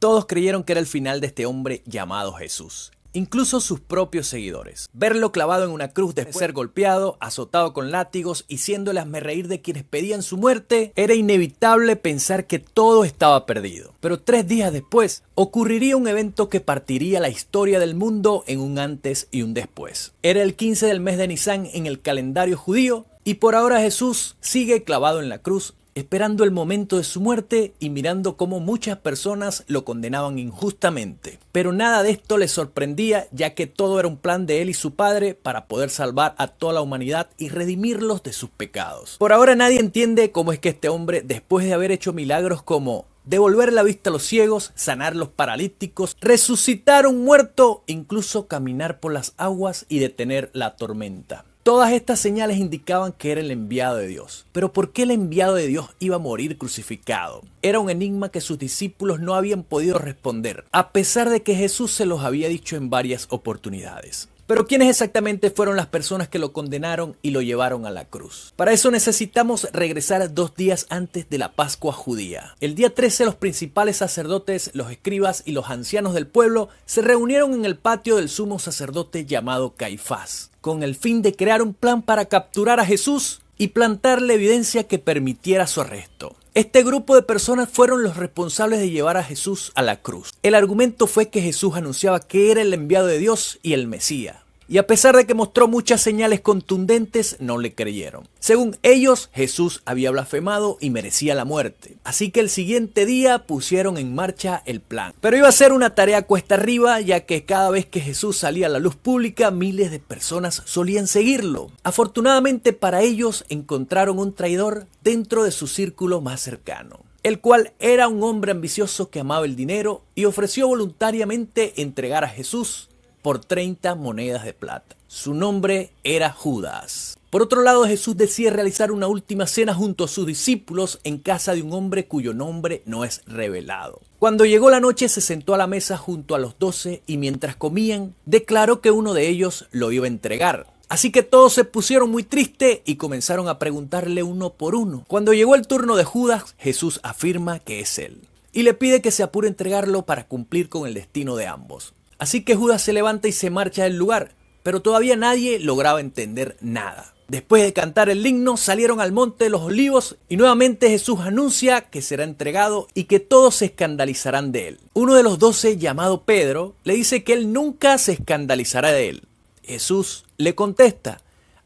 Todos creyeron que era el final de este hombre llamado Jesús. Incluso sus propios seguidores. Verlo clavado en una cruz después de ser golpeado, azotado con látigos y siendo el hazmerreír de quienes pedían su muerte, era inevitable pensar que todo estaba perdido. Pero 3 días después, ocurriría un evento que partiría la historia del mundo en un antes y un después. Era el 15 del mes de Nisan en el calendario judío y por ahora Jesús sigue clavado en la cruz, esperando el momento de su muerte y mirando cómo muchas personas lo condenaban injustamente. Pero nada de esto le sorprendía, ya que todo era un plan de él y su padre para poder salvar a toda la humanidad y redimirlos de sus pecados. Por ahora nadie entiende cómo es que este hombre, después de haber hecho milagros como devolver la vista a los ciegos, sanar los paralíticos, resucitar a un muerto, incluso caminar por las aguas y detener la tormenta. Todas estas señales indicaban que era el enviado de Dios. Pero ¿por qué el enviado de Dios iba a morir crucificado? Era un enigma que sus discípulos no habían podido responder, a pesar de que Jesús se los había dicho en varias oportunidades. Pero ¿quiénes exactamente fueron las personas que lo condenaron y lo llevaron a la cruz? Para eso necesitamos regresar 2 días antes de la Pascua judía. El día 13 los principales sacerdotes, los escribas y los ancianos del pueblo se reunieron en el patio del sumo sacerdote llamado Caifás, con el fin de crear un plan para capturar a Jesús y plantarle evidencia que permitiera su arresto. Este grupo de personas fueron los responsables de llevar a Jesús a la cruz. El argumento fue que Jesús anunciaba que era el enviado de Dios y el Mesías. Y a pesar de que mostró muchas señales contundentes, no le creyeron. Según ellos, Jesús había blasfemado y merecía la muerte. Así que el siguiente día pusieron en marcha el plan. Pero iba a ser una tarea cuesta arriba, ya que cada vez que Jesús salía a la luz pública, miles de personas solían seguirlo. Afortunadamente para ellos, encontraron un traidor dentro de su círculo más cercano, el cual era un hombre ambicioso que amaba el dinero y ofreció voluntariamente entregar a Jesús por 30 monedas de plata. Su nombre era Judas. Por otro lado, Jesús decide realizar una última cena junto a sus discípulos en casa de un hombre cuyo nombre no es revelado. Cuando llegó la noche se sentó a la mesa junto a los 12 y mientras comían declaró que uno de ellos lo iba a entregar. Así que todos se pusieron muy tristes y comenzaron a preguntarle uno por uno. Cuando llegó el turno de Judas, Jesús afirma que es él y le pide que se apure a entregarlo para cumplir con el destino de ambos. Así que Judas se levanta y se marcha del lugar, pero todavía nadie lograba entender nada. Después de cantar el himno, salieron al monte de los olivos y nuevamente Jesús anuncia que será entregado y que todos se escandalizarán de él. Uno de los 12, llamado Pedro, le dice que él nunca se escandalizará de él. Jesús le contesta: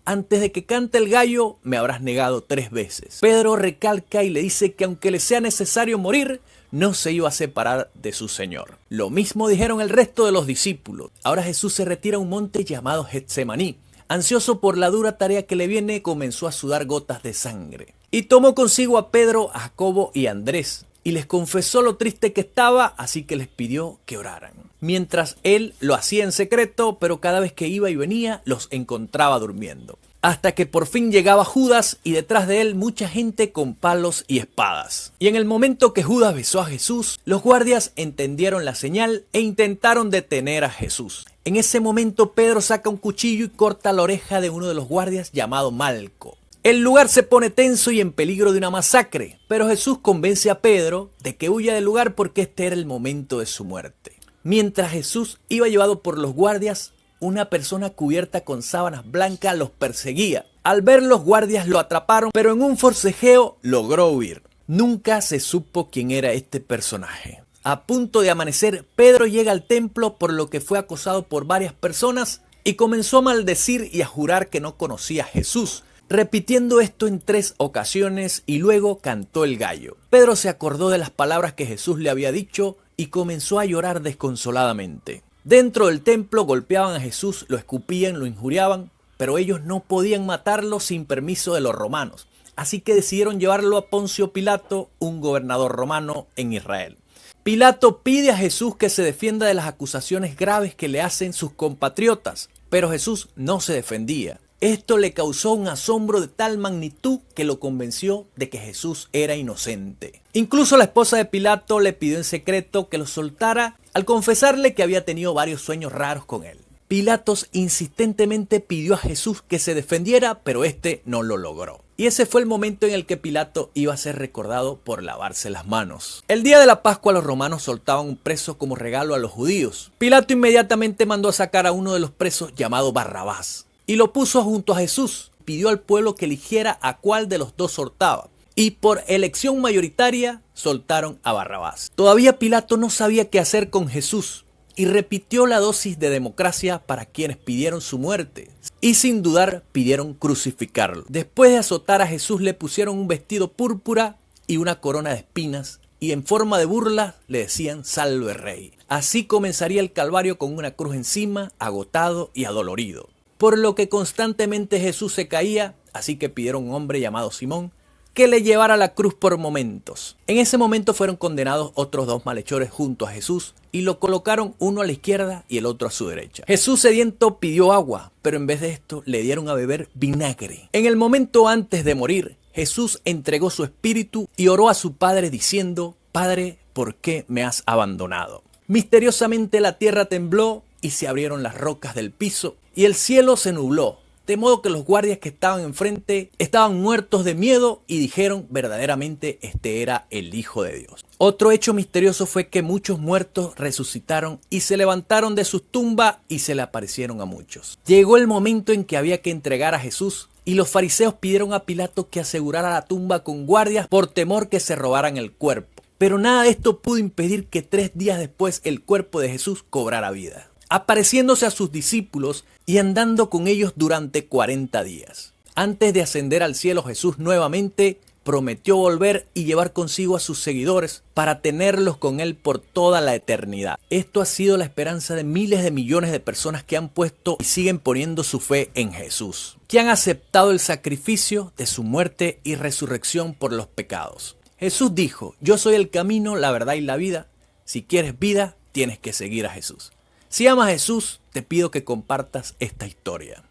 antes de que cante el gallo, me habrás negado 3 veces. Pedro recalca y le dice que aunque le sea necesario morir, no se iba a separar de su Señor. Lo mismo dijeron el resto de los discípulos. Ahora Jesús se retira a un monte llamado Getsemaní. Ansioso por la dura tarea que le viene, comenzó a sudar gotas de sangre. Y tomó consigo a Pedro, a Jacobo y a Andrés. Y les confesó lo triste que estaba, así que les pidió que oraran. Mientras él lo hacía en secreto, pero cada vez que iba y venía, los encontraba durmiendo. Hasta que por fin llegaba Judas y detrás de él mucha gente con palos y espadas. Y en el momento que Judas besó a Jesús, los guardias entendieron la señal e intentaron detener a Jesús. En ese momento Pedro saca un cuchillo y corta la oreja de uno de los guardias llamado Malco. El lugar se pone tenso y en peligro de una masacre, pero Jesús convence a Pedro de que huya del lugar porque este era el momento de su muerte. Mientras Jesús iba llevado por los guardias, una persona cubierta con sábanas blancas los perseguía. Al ver los guardias lo atraparon, pero en un forcejeo logró huir. Nunca se supo quién era este personaje. A punto de amanecer, Pedro llega al templo por lo que fue acosado por varias personas y comenzó a maldecir y a jurar que no conocía a Jesús, repitiendo esto en 3 ocasiones y luego cantó el gallo. Pedro se acordó de las palabras que Jesús le había dicho y comenzó a llorar desconsoladamente. Dentro del templo golpeaban a Jesús, lo escupían, lo injuriaban, pero ellos no podían matarlo sin permiso de los romanos. Así que decidieron llevarlo a Poncio Pilato, un gobernador romano en Israel. Pilato pide a Jesús que se defienda de las acusaciones graves que le hacen sus compatriotas, pero Jesús no se defendía. Esto le causó un asombro de tal magnitud que lo convenció de que Jesús era inocente. Incluso la esposa de Pilato le pidió en secreto que lo soltara al confesarle que había tenido varios sueños raros con él. Pilatos insistentemente pidió a Jesús que se defendiera, pero este no lo logró. Y ese fue el momento en el que Pilato iba a ser recordado por lavarse las manos. El día de la Pascua los romanos soltaban un preso como regalo a los judíos. Pilato inmediatamente mandó a sacar a uno de los presos llamado Barrabás y lo puso junto a Jesús. Pidió al pueblo que eligiera a cuál de los dos soltaba. Y por elección mayoritaria soltaron a Barrabás. Todavía Pilato no sabía qué hacer con Jesús y repitió la dosis de democracia para quienes pidieron su muerte. Y sin dudar pidieron crucificarlo. Después de azotar a Jesús le pusieron un vestido púrpura y una corona de espinas. Y en forma de burla le decían Salve Rey. Así comenzaría el Calvario con una cruz encima, agotado y adolorido. Por lo que constantemente Jesús se caía, así que pidieron a un hombre llamado Simón que le llevara la cruz por momentos. En ese momento fueron condenados otros dos malhechores junto a Jesús y lo colocaron uno a la izquierda y el otro a su derecha. Jesús sediento pidió agua, pero en vez de esto le dieron a beber vinagre. En el momento antes de morir, Jesús entregó su espíritu y oró a su Padre diciendo: Padre, ¿por qué me has abandonado? Misteriosamente la tierra tembló y se abrieron las rocas del piso y el cielo se nubló. De modo que los guardias que estaban enfrente estaban muertos de miedo y dijeron: verdaderamente este era el Hijo de Dios. Otro hecho misterioso fue que muchos muertos resucitaron y se levantaron de sus tumbas y se le aparecieron a muchos. Llegó el momento en que había que entregar a Jesús y los fariseos pidieron a Pilato que asegurara la tumba con guardias por temor que se robaran el cuerpo. Pero nada de esto pudo impedir que 3 días después el cuerpo de Jesús cobrara vida, apareciéndose a sus discípulos y andando con ellos durante 40 días. Antes de ascender al cielo, Jesús nuevamente prometió volver y llevar consigo a sus seguidores para tenerlos con él por toda la eternidad. Esto ha sido la esperanza de miles de millones de personas que han puesto y siguen poniendo su fe en Jesús, que han aceptado el sacrificio de su muerte y resurrección por los pecados. Jesús dijo: yo soy el camino, la verdad y la vida. Si quieres vida, tienes que seguir a Jesús. Si amas a Jesús, te pido que compartas esta historia.